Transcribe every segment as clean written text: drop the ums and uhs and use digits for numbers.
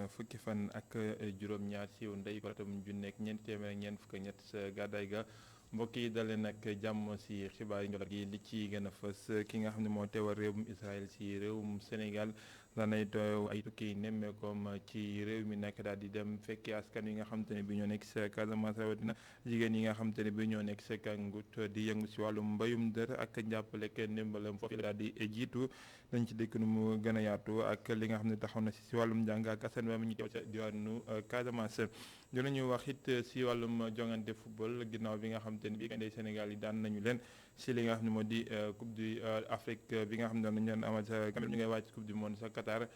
fukki fan ak juróom-ñaar ci ndey ko atum junni ak ñeent téeméer ak ñeent fukk ak ñett sa gàddaay ga mbokk yi dalee nag jàmm ci xibaar yi njëkk gi li ci gën a fës ki nga xam ne moo teewal réewum Israël ci réewum Sénégal daanay teew ay tukki nemmeekoom ci réew mi nag daal di dem fekki askan yi nga xam te ne bi ñoo nekk sa Casamance rawatina jigéen yi nga xam te ne bi ñoo nekk sa Kangout di yëngu ci wàllum mbayum dër ak njàppale ak ndimbalam foofu la daal di jiitu dañ ci dëkk nu mu gën a yaatu ak li nga xam ne taxaw na ci wàllum njàng ak askan wi ñu teew ca diwaanu Casamance dinañu wax it ci wàllum jongante football ginnaaw bi nga xam te ne bi gaynde Sénégal yi daan nañu leen ci li nga xam ne moo di coupe du Afrique bi nga xam ne dañu leen amal sa Cameroun ñu ngay wàcc coupe du monde sa Qatar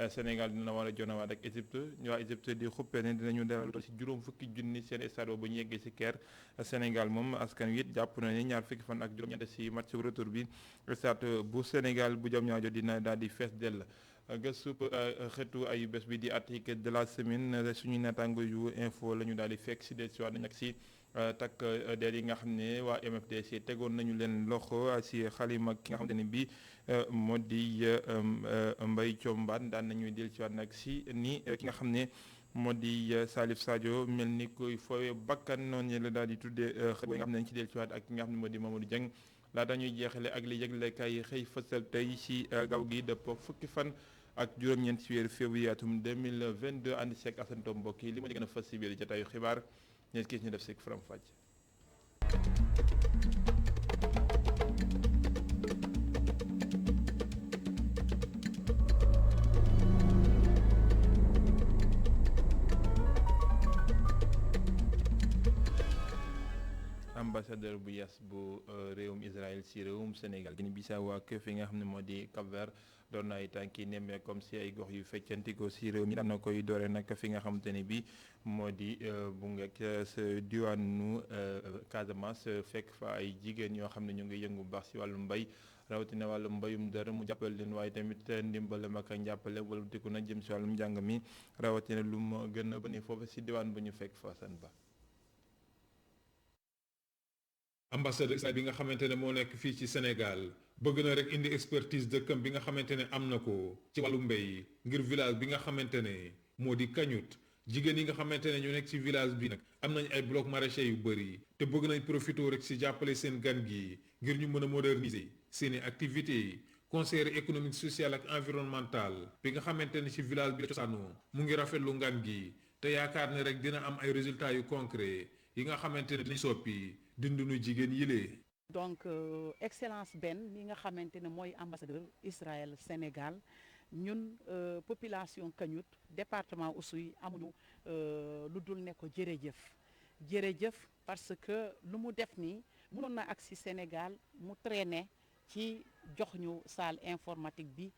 Sénégal dina war a jonawaat ak Égypte waa Égypte di xuppe ne dinañu dalal ci juróom fukki junni seen stade bu ñu yeggee ci Caire Sénégal moom askan wi it jàpp na ni ñaar fukki fan ak juróom-ñett ci match retour bi stade bu Sénégal bu Diamniadio dina daal di fees dell gëstu xeetu ay bés bi di article de la semaine suñu naataango yu info la ñu daal di fekk si dellusiwaat nañ ak si takk der yi nga xam ne waa MFDC tegoon nañu leen loxo si xalima ki nga xamante ne bii moo di Mbaye Thiombane daan nañuy dellusiwaat nag si ni ki nga xam ne moo di Salif Sadio mel ni koy foowe bakkan noonu la daal di tuddee xët nga xam ne dañ ci dellusiwaat ak ki nga xam ne moo di Mamadou Dieng laata ñuy jeexale ak li yëglekaay yi xëy fësal tey ci gaaw gi dëppoo fukki fan ak juróom-ñeent ci weeru février atum 2022 ànd seeg Assane Tom mbokk yi li ma gën a fës si biir jotaayu xibaar ñeent kii ñu def si faram fàcc. ambassadeur bu yes bu réewum Israël ci réewum Sénégal Guinée Bissau ak fi nga xam ne moo di Cap-Vert doon na ay tànki nemmee comme si ay gox yu feccantikoo ci réew mi daan na koy doore nag fi nga xamante ne bi moo di bu ngekk sa diwaanu Casamance fekk fa ay jigéen yoo xam ne ñu ngi yëngu bu baax ci wàllu mbay rawatina wàllu mbayum dër mu jàppale leen waaye tamit ndimbalam ak njàppale wala diku na jëm ci wàllum njàng mi rawatina lu mu gën a bëri foofu ci diwaan bu ñu fekk fa san ba ambassadeur Israël bi nga xamante ne moo nekk fii ci Sénégal bëgg na rek indi expertise dëkkam bi nga xamante ne am na ko ci wàllu mbéy ngir village bi nga xamante ne moo di Kangout jigéen yi nga xamante ne ñoo nekk ci village bi nag am nañ ay blocs maraîchers yu bëri te bëgg nañ profité rek ci jàppale seen gan gi ngir ñu mën a moderniser seeni activités conseiller économique social ak environnemental bi nga xamante ne ci village bi la cosaanoo mu ngi rafetlu ngan gi te yaakaar ne rek dina am ay résultats yu concret yi nga xamante ne dinañ soppi dundunu jigéen yile. donc excellence Ben mi nga xamante ne mooy ambassadeur Israël Sénégal ñun population Kangout département Oussouye amuñu lu dul ne ko jërëjëf parce que lu mu def nii mënoon na agsi Sénégal mu traîner ci jox ñu salle informatique bi.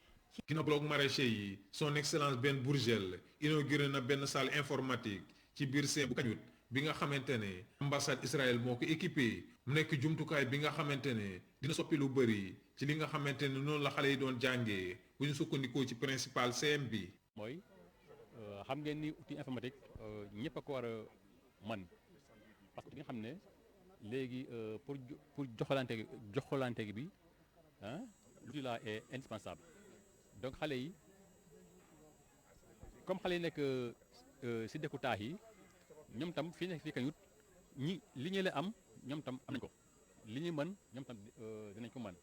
ginnaaw bloc maraîcher yi son excellence Ben Bourgel inauguré na benn salle informatique ci biir seen bu Kangout bi nga xamante ne ambassade Israël moo ko équipé mu nekk jumtukaay bi nga xamante ne dina soppi lu bëri ci li nga xamante ne noonu la xale yi doon jàngee bu ñu sukkandikoo ci principal CM bi. mooy xam ngeen ni outil informatique ñëpp a ko war a man parce que li nga xam ne léegi pour joxalante bi ah l'outil là est indispensable donc xale yi comme xale yi nekk si dëkku taax yi. ñoom tam fii nekk fii Kangout ñi li ñu la am ñoom tam am nañ ko li ñuy mën ñoom tam dinañ ko mën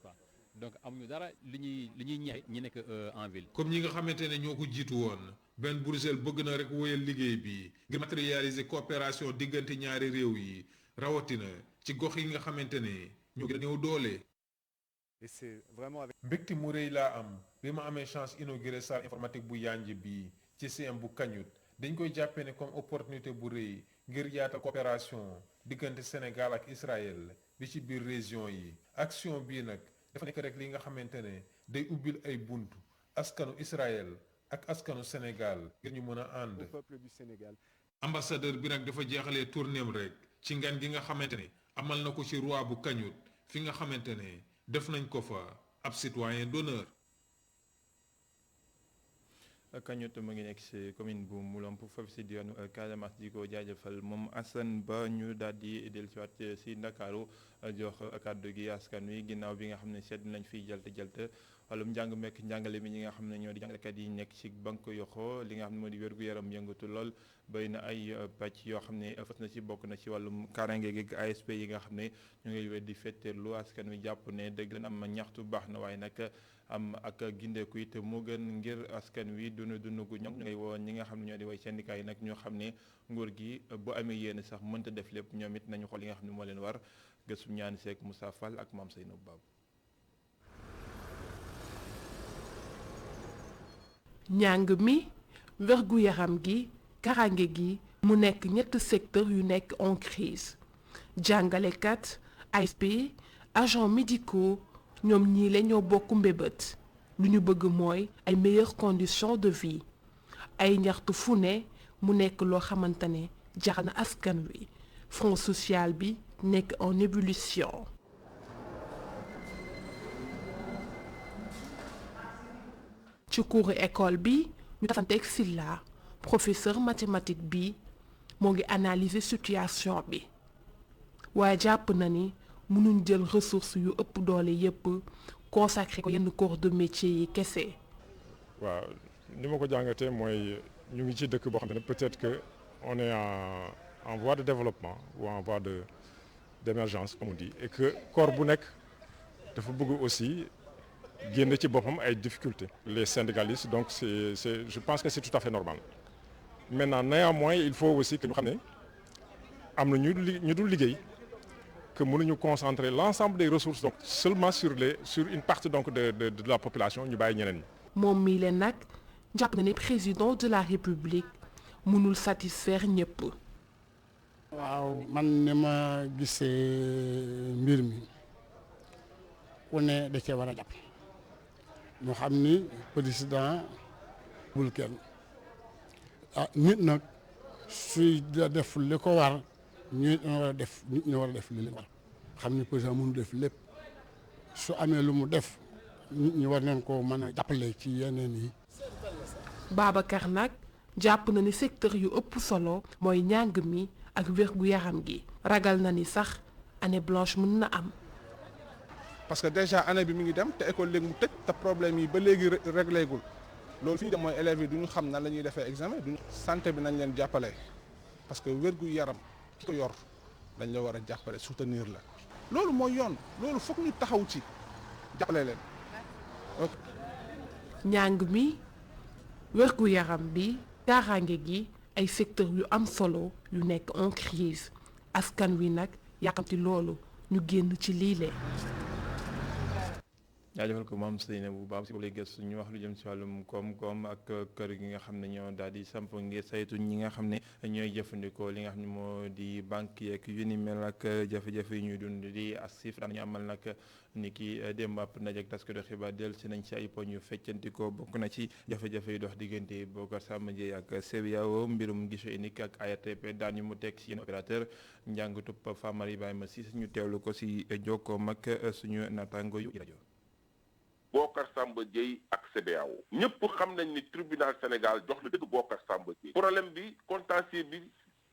waaw donc amuñu dara li ñuy ñeex ñi nekk en ville. comme ñi nga xamante ne ñoo ko jiitu woon Ben Bourgel bëgg na rek wóyal liggéey bi ngir matérialiser coopération diggante ñaari réew yi rawatina ci gox yi nga xamante ne ñoo gën a néew doole. et c'est vraiment avec. mbégte mu rëy laa am bi ma amee chance inaugurer salle informatique bu yanj bi ci CM bu Kangout. dañ koy jàppee ne comme opportunité bu rëy ngir yaatal coopération diggante Sénégal ak Israël bi ci biir région yi action bii nag dafa nekk rek li nga xamante ne day ubbil ay buntu askanu Israël ak askanu Sénégal ngir ñu mën a ànd. au peuple du Sénégal. ambassadeur bi nag dafa jeexalee tournéem rek ci ngan gi nga xamante ne amal na ko ci roi bu Kangout fi nga xamante ne def nañ ko fa ab citoyen d'honneur. Kañut mu ngi nekk ci commune bu Moulamp foofu ci diwaanu Casamance di ko jaajëfal moom Assane Ba ñu daal di dellusiwaat ci Ndakaaru jox kàddu gi askan wi ginnaaw bi nga xam ne sedd nañ fiy jalt wàllum njàng mekk njàngale mi ñi nga xam ne ñoo di jàngalekat yi nekk ci banque yoxo li nga xam ne moo di wér-gu-yaram yëngatu lool bëri na ay pàcc yoo xam ne fas na ci bokk na ci wàllum kaaraange gi ASP yi nga xam ne ñu ngi weddi fetteerlu askan wi jàpp ne dëgg leen am ñaxtu baax na waaye nag am ak gindeeku it moo gën ngir askan wi dund gu ñoom ñu ngay woo ñi nga xam ne ñoo di way syndicat yi nag ñoo xam ne nguur gi bu amee yéen sax mënta def lépp ñoom it nañu xool li nga xam ne moo leen war gëstu ñaani seek Moussa Fall ak Mame Seynabou Babou. njàng mi wérgu yaram gi karange gi mu nekk ñett secteur yu nekk en crise jàngalekat ASP agents médicaux ñoom ñii la ñoo bokk mbébét lu ñu bëgg mooy ay meilleures conditions de vie ay ñaxtu fu ne mu nekk loo xamante ne jar na askan wi front social bi nekk en ébullition. ci cours école bi ñu tasanteeg Silla professeur mathématique bi moo ngi analyser situation bi waaye jàpp na ni mënuñ jël ressources yu ëpp doole yépp consacré ko yenn corps de métier yi kese. waaw ni ma ko jàngatee mooy ñu ngi ci dëkk boo xam ne peut-être que on est en voie de développement ou en voie d'émergence comme on dit et que corps bu nekk dafa bëgg aussi génn ci boppam ay difficultés. les syndicalistes donc je pense que c'est tout à fait normal maintenant néanmoins il faut aussi que ñu xam ne am na ñu dul liggéey que mënuñu concentrer l'ensemble des ressources donc seulement sur une partie donc de la population ñu bàyyi ñeneen ñi. moom mii leen nag jàpp na ni président de la république mënul satisfaire ñëpp. waaw man ni ma gisee mbir mi ku ne da cee war a jàpp ñu xam ni président bul kenn nit nag suy def li ko war ñu war a def nit ñi war a def li leen war xam ni président mënu def lépp su amee lu mu def nit ñi war nañ ko mën a jàppale ci yeneen yi. Babacar nag jàpp na ni secteur yu ëpp solo mooy njàng mi ak wérgu yaram gi ragal na ni sax année blanche mën na am. parce que déjà année bi mi ngi dem te école léegi mu tëj te problème yi ba léegi réglé gul loolu fii dem mooy élèves yi du ñu xam nan la ñuy defee examen duñu santé bi nañ leen jàppale parce que wérgu yaram ki ko yor dañ la war a jàppale soutenir la loolu mooy yoon loolu foog ñu taxaw ci jàppale leen. njàng mi wérgu yaram bi kaaraange gi ay secteur yu am solo yu nekk en crise askan wi nag yàkkamti loolu ñu génn ci liile. jaajëfal ko Mame Seynabou Babou si boobu lay gëstu ñu wax lu jëm si wàllum koom-koom ak kër gi nga xam ne ñoo daal di samp ngir saytu ñi nga xam ne ñooy jëfandikoo li nga xam ne moo di banque yeeg yu ni mel ak jafe-jafe yi ñuy dund di asif daan ñu amal nag ni ki démb ab ndaje ak taskatu xibaar dellu si nañ si ay poñ yu feccantikoo bokk na ci jafe-jafe yi dox diggante Bocar Samba Dièye ak CBAO mbirum guichet unique ak ARTP daan ñu mu teg si yenn opérateur njàngutub Famara Ibrahima si ñu teewlu ko si jokkoom ak suñu naataango yu rajo. Bocar Samba Dièye ak CBAO ñëpp xam nañ ni tribunal Sénégal jox na dëgg Bocar Samba Dièye problème bi contentieux bi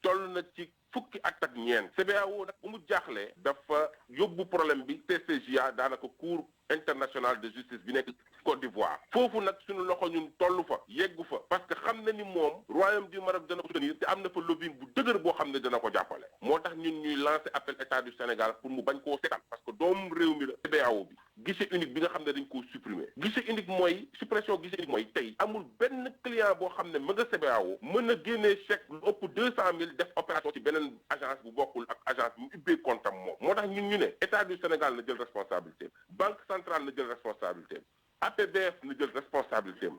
toll na ci fukki at ak ñeent CBAO nag bu mu jaaxlee dafa yóbbu problème bi TCJA daanaka cour international de justice bi nekk Côte d'Ivoire foofu nag suñu loxo ñun toll fa yeggu fa parce que xam na ni moom royaume du Maroc dana ko soutenir te am na fa lobbying bu dëgër boo xam ne dana ko jàppale moo tax ñun ñuy lancer appel état du Sénégal pour mu bañ koo seetaan parce que doomu réew mi la CBAO bi guichet unique bi nga xam ne dañ koo supprimer guichet unique mooy suppression guichet unique mooy tey amul benn client boo xam ne mën nga CBAO mën a génnee chèque lu ëpp 200 000 def opération ci beneen agence bu bokkul ak agence bu ubbee compte am moom moo tax ñun ñu ne état du Sénégal na jël responsabilité banque centrale na jël responsabilité APBF na jël responsabilité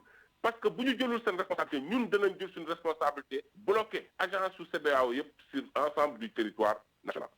parce que bu ñu jëlul seen responsabilité ñun danañ jël suñu responsabilité bloqué agence su CBAO yëpp sur l'ensemble du territoire national.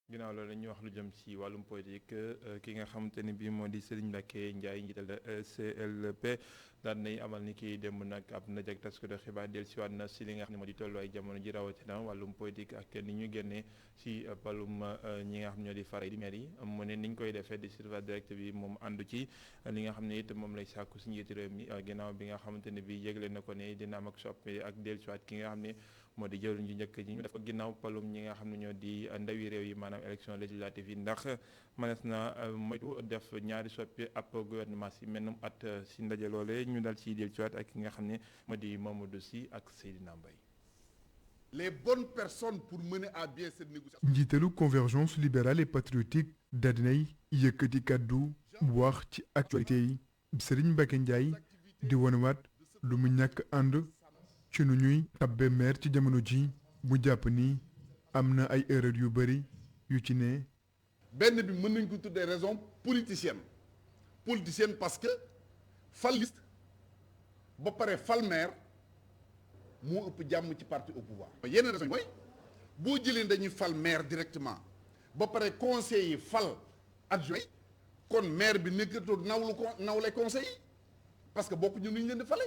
ginnaaw loolu dañuy wax lu jëm ci wàllum politique ki nga xamante ni bii moo di Serigne Mbacké Ndiaye njiital CLP daan nay amal ni ki démb nag ab ndaje ak taskatu xibaar dellusiwaat na si li nga xam ne moo di tolluwaay jamono ji rawatina wàllum politique ak ni ñu génnee si palum ñi nga xam ñoo di faray di maire yi mu ne niñ koy defee di surveillance direct bi moom àndu ci li nga xam ne it moom lay sàkku si njiitu réew mi ginnaaw bi nga xamante ne bi yëgle na ko ne dina am ak soppi ak dellusiwaat ki nga xam ne moo di jëwriñ ju njëkk ji ñu def ko ginnaaw palum ñi nga xam ne ñoo di ndawi réew yi maanaam élection législative yi ndax mënees na moytu def ñaari soppi ab gouvernement si mennum at si ndaje loole ñu dal ci dellusiwaat ak ki nga xam ne moo di Mamadou Sy ak Seydina Mbaye. Les bonnes personnes pour mener à bien cette négociation. njiitalu convergence libérale et patriotique dadinay yëkkati kàddu wax ci actualité yi Serigne Mbacké Ndiaye di wonewaat lu mu ñàkk ànd ci nu ñuy tabbe maire ci jamono ji mu jàpp ni am na ay erreur yu bëri yu ci ne. benn bi mën nañ ko tuddee raison politicienne parce que fal liste ba pare fal maire moo ëpp jàmm ci parti au pouvoir. yeneen raison mooy boo jëlee dañuy fal maire directement ba pare conseil yi fal adjoint kon maire bi nekkatul nawle conseil yi parce que bokk ñu nu ñu leen di fale.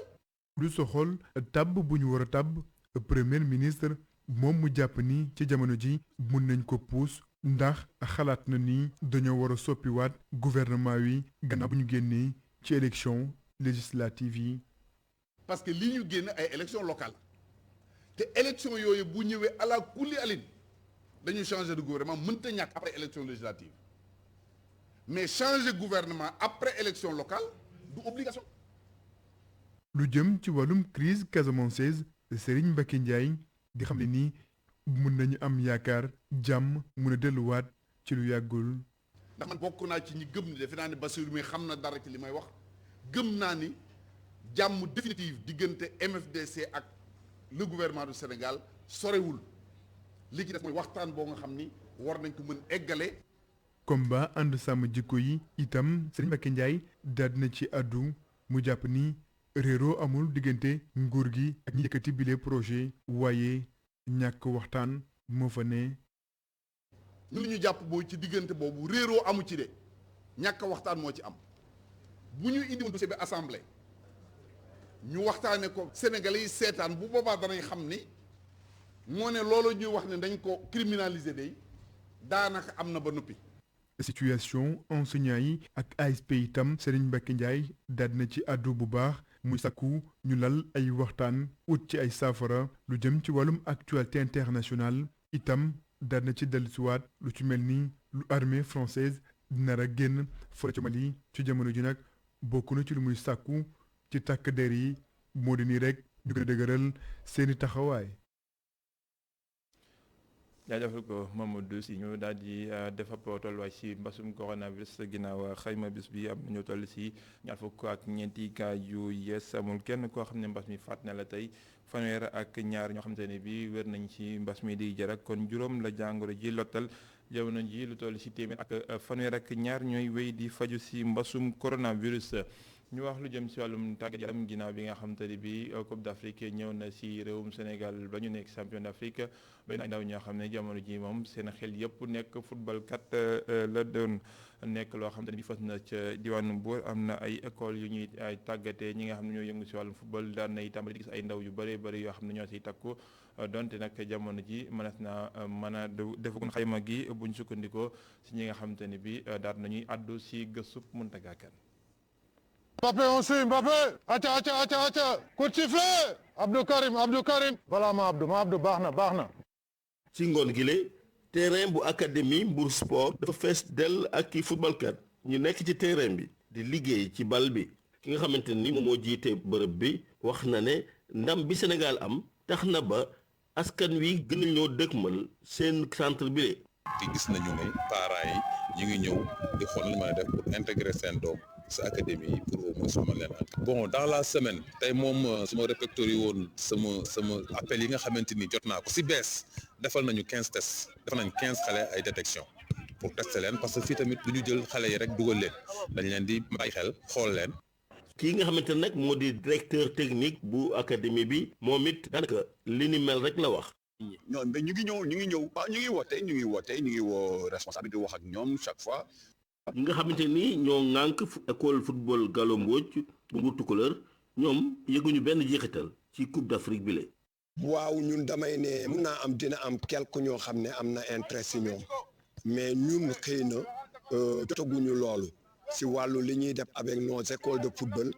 lu soxol tabb bu ñu war a tabb premier ministre moom mu jàpp ni ci jamono ji mun nañ ko puus ndax xalaat na ni dañoo war a soppiwaat gouvernement wi gannaaw bu ñu génnee ci élection législative yi. parce que li ñu génn ay élection locale te élection yooyu bu ñëwee ala kulli alin dañuy changer de gouvernement mënta ñàkk après élection législative mais changer gouvernement après élection locale du obligation. lu jëm ci wàllum crise casamançaise Serigne Mbacké Ndiaye di xam ne nii mun nañu am yaakaar jàmm mun a delluwaat ci lu yàggul. ndax man bokk naa ci ñi gëm ni defe naa ne Bassirou mi xam na dara ci li may wax gëm naa ni jàmm définitive diggante MFDC ak le gouvernement du Sénégal sorewul li ci def mooy waxtaan boo nga xam ni war nañ ko mën eggale. combat ànd sàmm jikko yi itam Serigne Mbacké Ndiaye daal dina ci àddu mu jàpp ni réeroo amul diggante nguur gi ak ñi yëkkati bile projet waaye ñàkk waxtaan moo fa ne. ñu li ñu jàpp mooy ci diggante boobu réeroo amu ci de ñàkk waxtaan moo ci am bu ñu indi woon dossier bi assemblée ñu waxtaane ko Sénégalais yi seetaan bu boobaa danañ xam ni moo ne loolu ñuy wax ne dañ ko criminaliser day daanaka am na ba noppi. situation enseignants yi ak ASP itam Serigne Mbacké Ndiaye daal na ci àddu bu baax muy sakku ñu lal ay waxtaan ut ci ay saafara lu jëm ci wàllum actualité internationale itam daal na ci dellusiwaat lu ci mel ni lu armée française nar a génn fële ca Mali ci jamono ji nag bokk na ci lu muy sàkku ci takk der yi moo di nii rek ñu gën a dëgëral seeni taxawaay. jaajëfal ko Mamadou Sy ñu daal di def ab tolluwaay si mbasum coronavirus ginnaaw xayma bis bi am ñu toll si ñaar fukk ak ñeenti cas yu yees amul kenn koo xam ne mbas mi faat na la tey fanweer ak ñaar ñoo xamante ne bi wér nañ ci mbas mi di jër ak kon juróom la jàngoro ji lottal jamono ji lu toll si téeméer ak fanweer ak ñaar ñooy wéy di faju si mbasum coronavirus. ñu wax lu jëm si wàllum tàggat yaram ginnaaw bi nga xamante ne bi Coupe d'Afrique ñëw na si réewum Sénégal ba ñu nekk champion d'Afrique benn ay ndaw ñoo xam ne jamono ji moom seen xel yëpp nekk football kat la doon nekk loo xamante ne bi fas na ca diwaanu Mbour am na ay école yu ñuy ay tàggatee ñi nga xam ne ñoo yëngu si wàllum football daan na tàmbali di gis ay ndaw yu bëree bëri yoo xam ne ñoo siy takku donte nag jamono ji mënees na mën a defagun xayma gi buñ sukkandikoo si ñi nga xamante ne bi daan nañuy addu si gëstub Mountaga Kane. Mbappé, on suit, Mbappé. Acha. Coup de sifflet. Abdou Karim. Voilà ma Abdou baax na. ci ngoon gi le terrain bu académie Mbour Sport dafa fees dell ak i footballkat ñu nekk ci terrain bi di liggéey ci bal bi ki nga xamante ni moom moo jiite bërëb bi wax na ne ndam bi Sénégal am tax na ba askan wi gën a ñoo dëkkmal seen centre bi le te gis nañu ne parents yi ñu ngi ñëw di xool lañu mën a def pour intégrer seen doom sa académie yi pour au moins sama leen bon dans la semaine tey moom suma répertorié woon sama appel yi nga xamante ni jot naa ko si bees defal nañu 15 tests defal nañu 15 xale ay détection pour tester leen parce que fii tamit du ñu jël xale yi rek dugal leen dañ leen di bàyyi xel xool leen. kii nga xamante ne nag moo di directeur technique bu académie bi moom it daanaka li ni mel rek la wax. ñoom ñu ngi ñëw waaw ñu ngi woo responsable di wax ak ñoom chaque fois. ñi nga xamante ni ñoo ŋànk école football Gallo Mbodj bu Mbour Tukulër ñoom yëguñu benn jeexital ci Coupe d'Afrique bi le waaw ñun damay ne mun naa am dina am quelque ñoo xam ne am na intérêt si ñoom mais ñun xëy na jotaguñu loolu si wàllu li ñuy def avec nos écoles de football.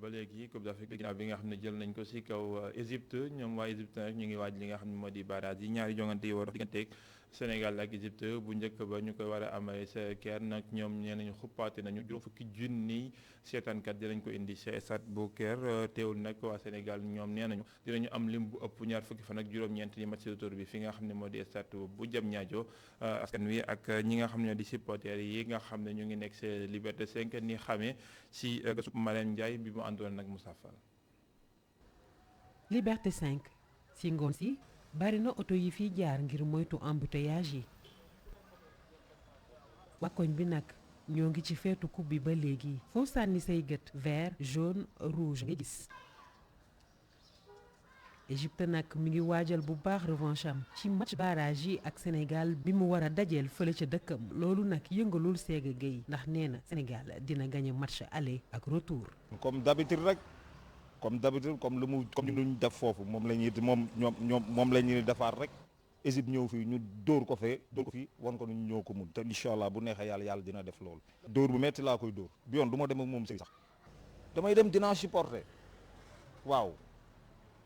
ba léegi Coupe d'Afrique ginnaaw bi nga xam ne jël nañ ko ci kaw Égypte ñoom waa Égypte nag ñu ngi waaj li nga xam ne moo di barrage yi ñaari jongante yi war a digganteeg Sénégal ak Égypte bu njëkk ba ñu koy war a amee sa Caire nag ñoom nee nañu xuppaate nañu juróom fukki junni seetaankat dinañ ko indi ci stade bu Caire teewul nag waa Sénégal ñoom nee nañu dinañu am lim bu ëpp ñaar fukki fan ak juróom-ñeent ni match retour bi fi nga xam ne moo di stade bu Diamniadio askan wi ak ñi nga xam ne di supporters yi nga xam ne ñu ngi nekk ci Liberté 5 ni xamee ci gëstu Marème Ndiaye bi mu àndoon nag Moussa Fall. Liberté 5 ci ngoon si bari na oto yi fiy jaar ngir moytu embouteillage yi waa koñ bi nag ñoo ngi ci feetu coupe bi ba léegi foo sànni say gët vert jaune rouge nga gis Égypte nag mi ngi waajal bu baax revanche am ci match barrage yi ak Sénégal bi mu war a dajeel fële ca dëkkam loolu nag yëngalul Séga Gueye ndax nee na Sénégal dina gagné match aller ak retour. comme d'habitude rek comme d'habitude comme lu ñu def foofu moom la ñuy moom la ñuy defaat rek Égypte ñëw fii ñu dóor ko fii wan ko ñu ñëw ko mun te incha allah bu neexee yàlla dina def loolu. dóor bu metti laa koy dóor bi yoon du ma dem ak moom si sax damay dem dinaa supporter waaw.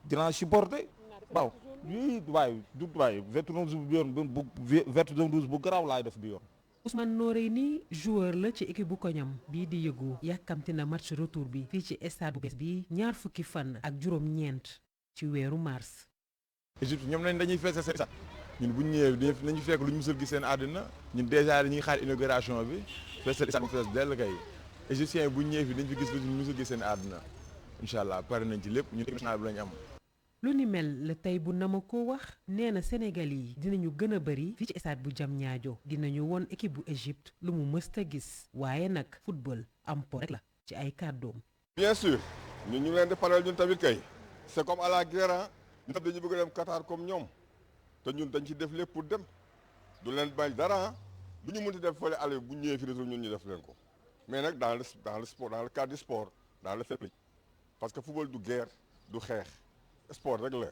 dinaa supporter waaw yii waaye vert rouge bi yoon vert rouge bu garaaw laay def bi yoon. Ousmane Noreyni joueur la ci équipe bu koñam bii di yëgu yàkkamti na match retour bi fii ci stade bu bees bi ñaar fukki fan ak juróom-ñeent ci weeru mars. Égypte ñoom nañ dañuy fees seen ñun bu ñu ñëwee nañu fekk lu ñu musul gis seen àddina ñun dèjà dañuy xaar inauguration bi fees stade bu fees dell kay égyptien bu ñu ñëwee fi dañ fi gis lu ñu musul gis seen àddina incha allah pare nañ ci lépp ñun équipe nationale bi lañ am. lu ni mel la tey bu nama ko wax nee na Sénégal yi dinañu gën a bëri fii ci stade bu Diamniadio dinañu won équipe bu Égypte lu mu mësta gis waaye nag football am po rek la ci ay kàddoom. bien sûr ñun ñu leen di pareel ñun tamit kay c'est comme à la guerre ñu tam dañu bëgg a dem Qatar comme ñoom te ñun dañ ci def lépp pour dem du leen bañ dara lu ñu mënti def fële aller bu ñëwee fi ñun ñu def leen ko mais nag dans le sport dans le cadre du sport dans le fair play parce que football du guerre du xeex. sport rek la.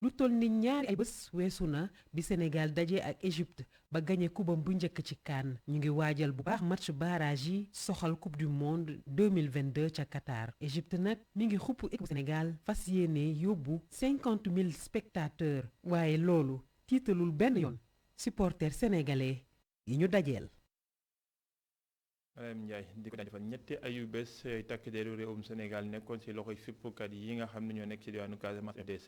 lu toll ni ñaari ay bés weesu na bi Sénégal daje ak Égypte ba gagné kubam bu njëkk ci CAN ñu ngi waajal bu baax match barrage yi soxal coupe du monde 2022 ca Qatar Égypte nag mi ngi xupp équipe Sénégal fas yéene yóbbu 50 000 spectateurs waaye loolu tiitalul benn yoon supporters sénégalais yi ñu dajeel. Marème Ndiaye di ko jaajëfal ñetti ayu bés takk deru réewum Sénégal nekkoon ci loxoy fippukat yi nga xam ne ñoo nekk ci diwaanu Casamance RDC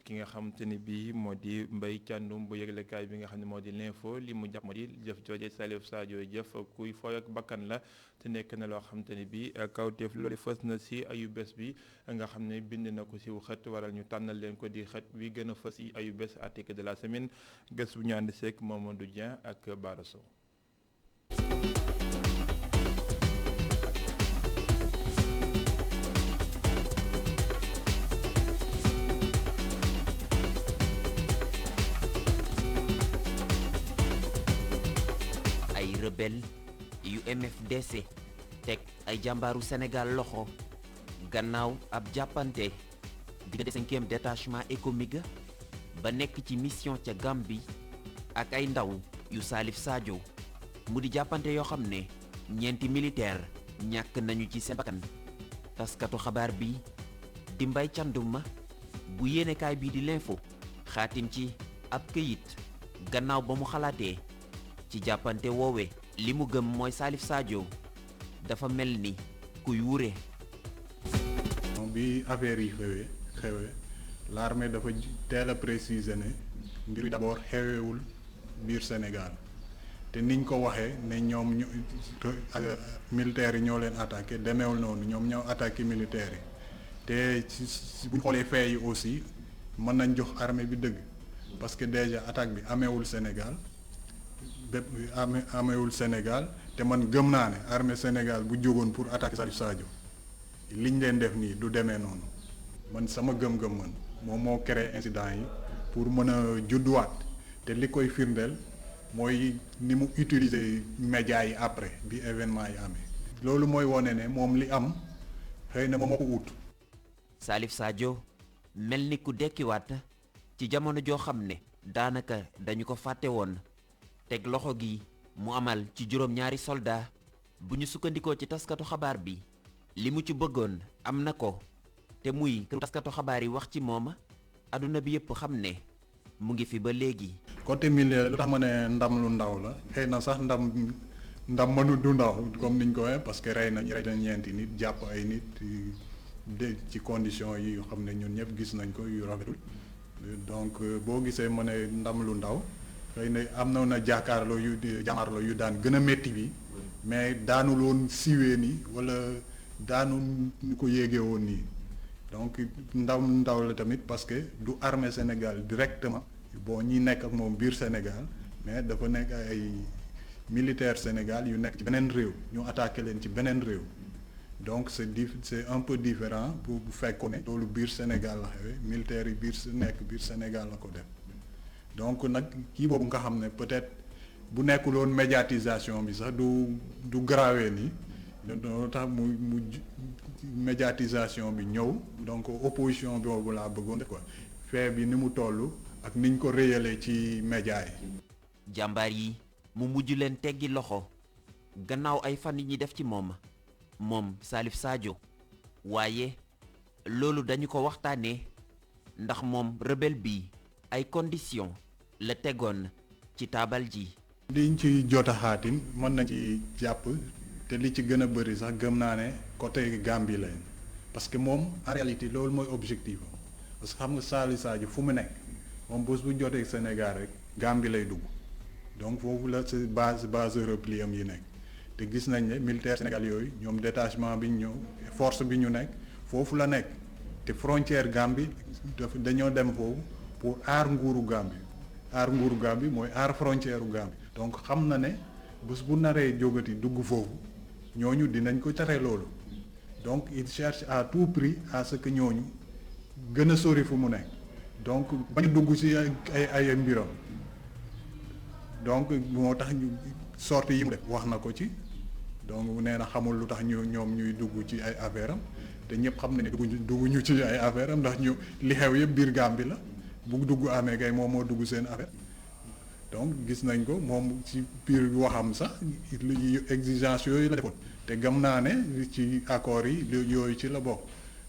ki nga xam te ni bii moo di Mbaye Thiandoum bu yëglekaay bi nga xam ne moo di l'info li mu jàpp moo di jëf jooje Salif Sadio jëf kuy fooy ak bakkan la te nekk na loo xam te ni bii kawteef loolu fës na ci ayu bés bi nga xam ne bind na ko ci xët waral ñu tànnal leen ko di xët wi gën a fës ci ayu bés article de la semaine gës bu ñu ànd seek Mamadou Dieng ak Bara Sow. rebelle yu MFDC teg ay jàmbaaru Sénégal loxo gannaaw ab jàppante diggante 5e détachement ECOMIG ba nekk ci mission ca Gambie ak ay ndaw yu Salif Sadio mu di jàppante yoo xam ne ñeenti militaire ñàkk nañu ci seen bakkan taskatu xabaar bi di Mbaye Thiandoum bu yéenekaay bii di l'info xaatim ci ab këyit gannaaw ba mu xalaatee ci jàppante woowe li mu gëm mooy Salif Sadio dafa mel ni kuy wure. bi affaire yi xewee l'armée dafa teel a préciser ne mbir d'abord xewewul biir Sénégal te niñ ko waxee ne ñoom ñu militaires yi ñoo leen attaqué demeewul noonu ñoom ñoo attaqué militaires yi te si bu ñu xoolee faits yi aussi mën nañ jox armée bi dëgg parce que déjà attaque bi ameewul Sénégal bépp ameewul Sénégal te man gëm naa ne armée Sénégal bu jógoon pour attaquer Salif Sadio liñ leen def nii du demee noonu man sama gëm-gëm man moom moo créé incident yi pour mën a judduwaat te li koy firndeel mooy ni mu utiliser médias yi après bi événement yi amee loolu mooy wone ne moom li am xëy na moom moo ko wut. Salif Sadio mel ni ku dekkiwaat ci jamono joo xam ne daanaka dañu ko fàtte woon teg loxo gi mu amal ci juróom-ñaari soldat bu ñu sukkandikoo ci taskatu xabaar bi li mu ci bëggoon am na ko te muy këru taskatu xabaar yi wax ci moom adduna bi yëpp xam ne mu ngi fi ba léegi. côté milieu lu tax ma ne ndam lu ndaw la xëy na sax ndam mënu du ndaw comme niñ ko waxee parce que rey na ñeenti nit jàpp ay nit ci conditions yi yoo xam ne ñun ñëpp gis nañ ko yu rafetul donc boo gisee ma ne ndam lu ndaw xëy na am na jàkkaarloo yu daan gën a métti bi mais daanul woon siwee nii wala daanu ñu ko yéegee woon nii donc ndaw la tamit parce que du armée Sénégal directement bon ñi nekk ak moom biir Sénégal mais dafa nekk ay militaire Sénégal yu nekk ci beneen réew ñu attaqué leen ci beneen réew donc c'est un peu différent bu fekkoon ne loolu biir Sénégal la xewee militaire yi biir Sénégal la ko def donc nag kii boobu nga xam ne peut-être bu nekkuloon médiatisation bi sax du grawee nii loolu tax mu médiatisation bi ñëw donc opposition boobu laa bëggoon def quoi fait bi ni mu toll ak niñ ko réyalee ci média yi. jàmbaar yi mu mujj leen teggi loxo gannaaw ay fan yi ñuy def ci moom Salif Sadio waaye loolu dañu ko waxtaanee ndax moom rebelle bi ay conditions la tegoon ci taabal ji. liñ ci jot a xaatim mën na ci jàpp te li ci gën a bëri sax gëm naa ne côté Gambie lañ parce que moom en réalité loolu mooy objectif parce que xam nga Salif Sadio fu mu nekk moom bés bu jotee Sénégal rek Gambie lay dugg donc foofu la si base repli am yi nekk te gis nañ ne militaire Sénégal yooyu ñoom détachement bi ñu ñëw force bi ñu nekk foofu la nekk te frontière Gambie dañoo dem foofu pour aar nguuru Gambie mooy aar frontière u Gambie donc xam na ne bés bu naree jógati dugg foofu ñooñu dinañ ko tere loolu donc il cherche à tout prix à ce que ñooñu gën a sori fu mu nekk donc bañ dugg ci ay mbiram donc moo tax ñu sortie yi mu def wax na ko ci donc nee na xamul lu tax ñoom ñuy dugg ci ay affaire am te ñëpp xam na ne dugguñu ci ay affaire am ndax ñu li xew yëpp biir Gambie la bu dugg amee kay moom moo dugg seen affaire donc gis nañ ko moom ci biir waxam sax exigence yooyu la defoon te gëm naa ne ci accords yi yooyu ci la bokk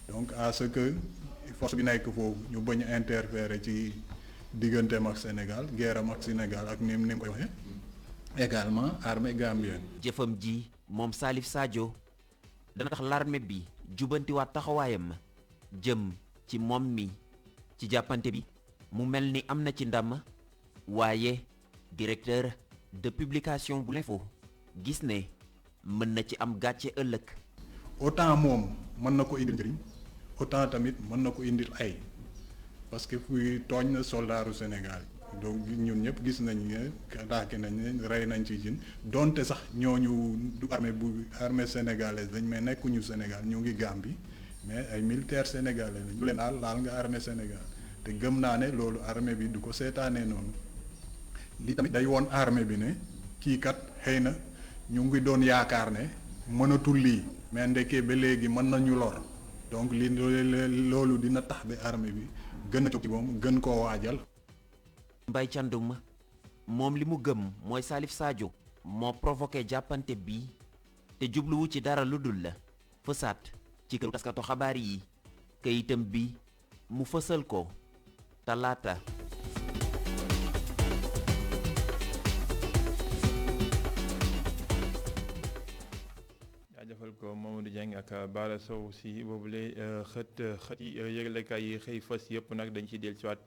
donc à ce que force bi nekk foofu ñu bañ a interférer ci digganteem ak Sénégal guerre am ak Sénégal ak ni mu koy waxee également armée gambienne. jëfam ji moom Salif Sadio dana tax l'armée bi jubantiwaat taxawaayam jëm ci moom mi ci jàppante bi mu mel ni am na ci ndam waaye directeur de publication bu l'info gis ne mën na ci am gàcce ëllëg. autant moom mën na ko indil njëriñ autant tamit mën na ko indil ay parce que fuy tooñ na soldaaru Sénégal donc ñun ñëpp gis nañ ne attaqué nañ ne rey nañ ci jin donte sax ñooñu du armée sénégalaise dañ may nekkuñu Sénégal ñu ngi Gambie mais ay militaires sénégalais la ñu leen laal nga armée Sénégal te gëm naa ne loolu armée bi du ko seetaanee noonu li tamit day woon armée bi ne kii kat xëy na ñu ngi doon yaakaar ne mënatul lii mais ndekkee ba léegi mën nañu lor donc li loolu dina tax ba armée bi gën a jóg ci moom gën koo waajal. Mbaye Thiandoum moom li mu gëm mooy Salif Sadio moo provoqué jàppante bi te jubluwu ci dara lu dul la fësaat ci këru taskatu xabaar yi kayitam bi mu fësal ko talaata. jaajëfal ko Mamadou Dieng ak Bara Sow si boobule xët yi yëglekaay yi xëy fas yëpp nag dañ ci del ci waat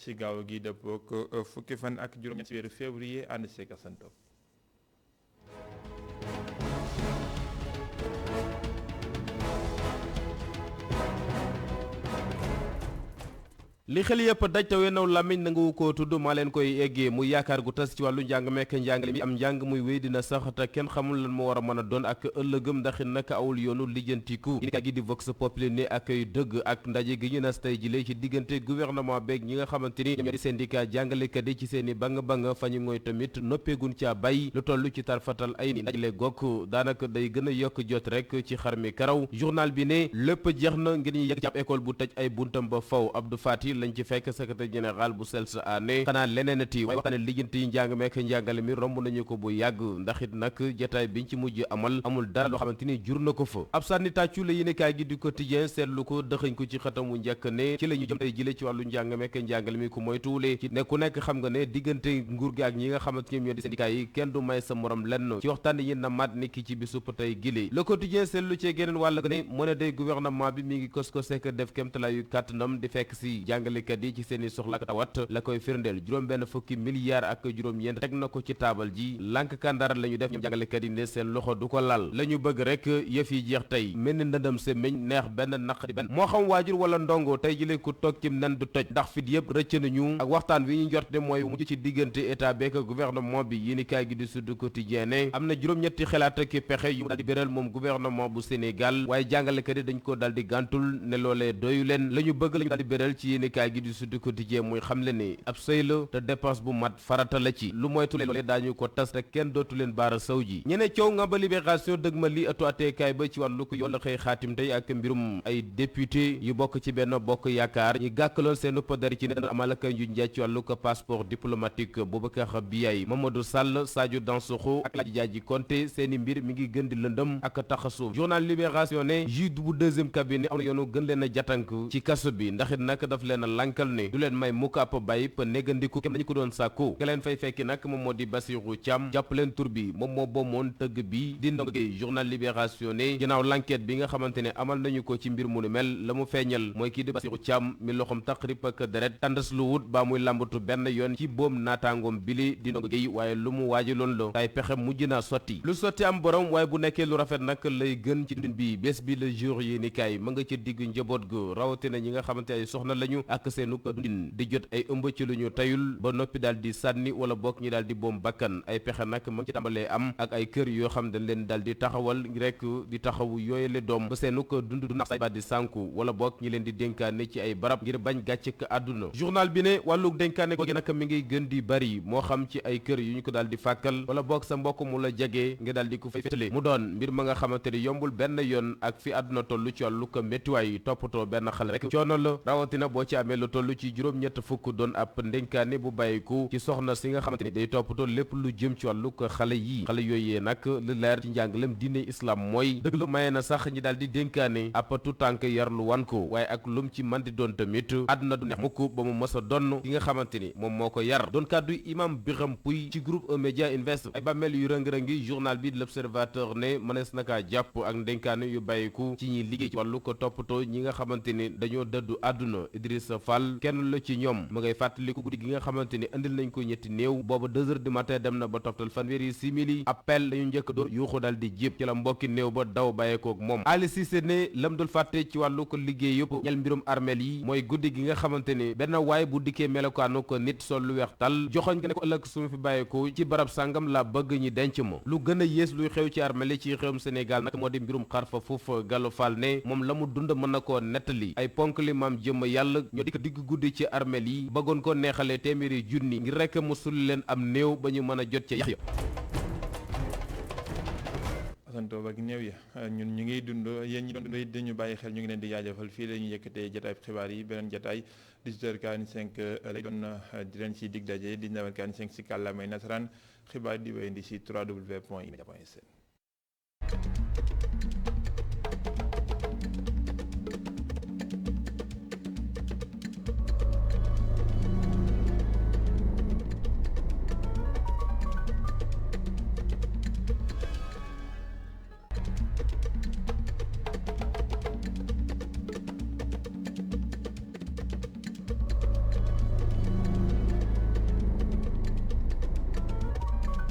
si gaaw gi dëppook fukki fan ak juróom-ñett si weeru février ànd seeg Assane Top li xel yëpp daj te wenaw làmmiñ nangu ko tudd maa leen koy eggee muy yaakaar gu tas ci wàllu njàng mekk njàngale mi am njàng muy wéy dina sax te kenn xamul lan moo war a mën a doon ak ëllëgëm ndax it nag awul yoonu lijjantiku yéen gi di Vox Populi ne ak ay dëgg ak ndaje gi ñu nas tey jile ci diggante gouvernement beeg ñi nga xamante ni ñoo di syndicat jàngalekat yi ci seen i bang fa ñu ngooy tamit noppeegun caa bay lu toll ci tarfatal ay ni ndajale gokk daanaka day gën a yokk jot rek ci xar mi karaw journal bi ne lépp jeex na ngir ñu yegg ci ab école bu tëj ay buntam ba faw Abdou Fati lañ ci fekk secrétaire général bu SELS ne xanaa leneenati waaye waxtaane lijjanti yi njàng meek njàngale mi romb nañu ko bu yàgg ndax it nag jotaay biñ ci mujj amal amul dara loo xamante ni jur na ko fa ab sànni tàccu la yéenekaay gi du quotidien seetlu ko dëxëñ ko ci xëtam wu njëkk ne ci la ñu jëm tey jële ci wàllu njàng meek njàngale mi ku moytuwulee ci ne ku nekk xam nga ne diggante nguur gi ak ñi nga xamante ni ñoo di syndicat yi kenn du may sa morom lenn ci waxtaan yi na mat ni ki ci bisub tey gile le quotidien seetlu ci geneen wàll ne mu ne day gouvernement bi mi ngi ko sekk def kémtalaayu kàttanam di fekk si jàngalekat yi ci seeni soxla ak tawat la koy firndeel juróom-benn fukki milliards ak juróom-ñeent teg na ko ci taabal ji lànk kàndara la ñu def ñoom jàngalekat yi ne seen loxo du ko lal la ñu bëgg rek yëf yi jeex tey mel ni ndëndam semmiñ neex benn naq di benn moo xam waajur wala ndongo tey jëlee ku toog ci nen du toj ndax fit yëpp rëcc nañu ak waxtaan wi ñu njorte mooy mujj ci diggante état beek gouvernement bi yéenekaay gi di Sud Quotidien ne am na juróom-ñetti xalaat ak pexe yu mu daal di béral moom gouvernement bu Sénégal waaye jàngalekat yi dañ ko daal di gàntul ne loolee doyu leen la ñu bëgg la ñu daal di béral ci yéenekaay gi di Sud Quotidien muy xam le ne ab sëy la te dépense bu mat farata la ci lu moytu leen loolee daañu ko tas te kenn dootu leen baara saw ji ñene coow nga ba libération dëgg ma li atu atteekaay ba ci wàllu ko yoon la xëy xaatim tey ak mbirum ay député yu bokk ci benn bokk yaakaar ñi gàkkaloon seen pëdari ci ne dana amal ak nju njaay ci wàllu ko passeport diplomatique Boubacar Biaye Mamadou Sall Sadio Dansokho ak Ladji Diadji Konté seeni mbir mi ngi gën di lëndëm ak taxasuuf journal libération ne juge bu deuxième cabinet am na yoonu gën leen a jatank ci kaso bi ndax it nag daf leen a lankal ne du leen may mukk ab bàyyi pa néggandiku kem dañu ko doon sàkku nga leen fay fekki nag moom moo di Bassirou Thiam jàpp leen tur bi moom moo boomoon tëgg bi di Ndongo Gueye journal libération ne ginnaaw l'enquête bi nga xamante ne amal nañu ko ci mbir mu nu mel la mu feeñal mooy kii di Bassirou Thiam mi loxom taqrib ak deret tandas lu wut baa muy lambatu benn yoon ci boom naataangoom bili di Ndongo Gueye waaye lu mu waajiloon la tay pexe mujj naa sotti lu sotti am borom waaye bu nekkee lu rafet nag lay gën ci dundin bi bés bi le jour yi ni kaay ma nga ci digg njaboot gu rawatina ñi nga xamante ay soxna lañu ak seenu dundin di jot ay ëmb ci lu ñu tayul ba noppi daal di sànni wala bokk ñi daal di boom bakkan ay pexe nag ma ngi ci tàmbalee am ak ay kër yoo xam dañ leen daal di taxawal rek di taxawu yooyale doom ba seenu ko dund du nax say ba di sànku wala bokk ñi leen di dénkaane ci ay barab ngir bañ gàcc ka àdduna journal bi ne wàllu dénkaane googu nag mi ngi gën di bari moo xam ci ay kër yu ñu ko daal di fàkkal wala bokk sa mbokk mu la jege nga daal di ko fay féetale mu doon mbir ma nga xamante ni yombul benn yoon ak fi àdduna toll ci wàllu ko méttiwaay toppatoo benn xale rek coono la rawatina boo ci amee lu toll ci juróom-ñett fukk doon ab ndénkaane bu bàyyiku ci soxna si nga xamante ni day toppatoo lépp lu jëm ci wàllu ko xale yi xale yooyee nag lu leer ci njàngalem diine islam mooy dëgg la maye na sax ñi daal di dénkaane ab tutànk yar lu wan ko waaye ak lum ci man di doon tamit àdduna du neex mukk ba mu mës a donn ki nga xamante ni moom moo ko yar doon kàddu imam Biram Pouy ci groupe E-Media Invest ay bàmmeel yu rëng-rëngi journal bi l'Observateur ne mënees naka jàpp ak ndénkaane yu bàyyiku ci ñi liggéey ci wàllu ko toppatoo ñi nga xamante ni dañoo dëddu àdduna Idrissa Fall kenn la ci ñoom ma ngay fàttaliku guddi gi nga xamante ni andil nañ ko ñetti néew booba 2 heures du matin dem na ba toftal fanweeri simili appel lañu njëkk door yuuxu dal di jib ci la mbokki néew ba daw bàyyeekook moom Ali Cissé ne lam dul fàtte ci wàllu ko liggéey yëpp ñel mbirum armeel yi mooy guddi gi nga xamante ni benn waay bu dikkee melokaanu ko nit sol lu weex tal joxoñ ko ne ko ëllëg su ma fi bàyyeeko ci barab sàngam la bëgg ñi denc ma lu gën a yées luy xew ci armeel yi ci xewum Sénégal nag moo di mbirum xarfa foofu Gallo Fall ne moom la mu dund mën na koo nettali ay ponk li maam jëmm yàlla ñoo dikk digg guddi ci armeel yi bëggoon ko neexalee téeméeri junni ngir rekk mu sulli leen am néew ba ñu mën a jot ca yax ya santo ba ak néew ya ñun ñu ngi dund yéen ñi doon dund dañu bàyyi xel ñu ngi leen di jaajëfal fii la ñu yëkkatee jataay xibaar yi beneen jataay 18h45 lay doon di leen ci dig daje 19h45 si kàllaamay nasaraan xibaar di wéyandi si www.emedia.sn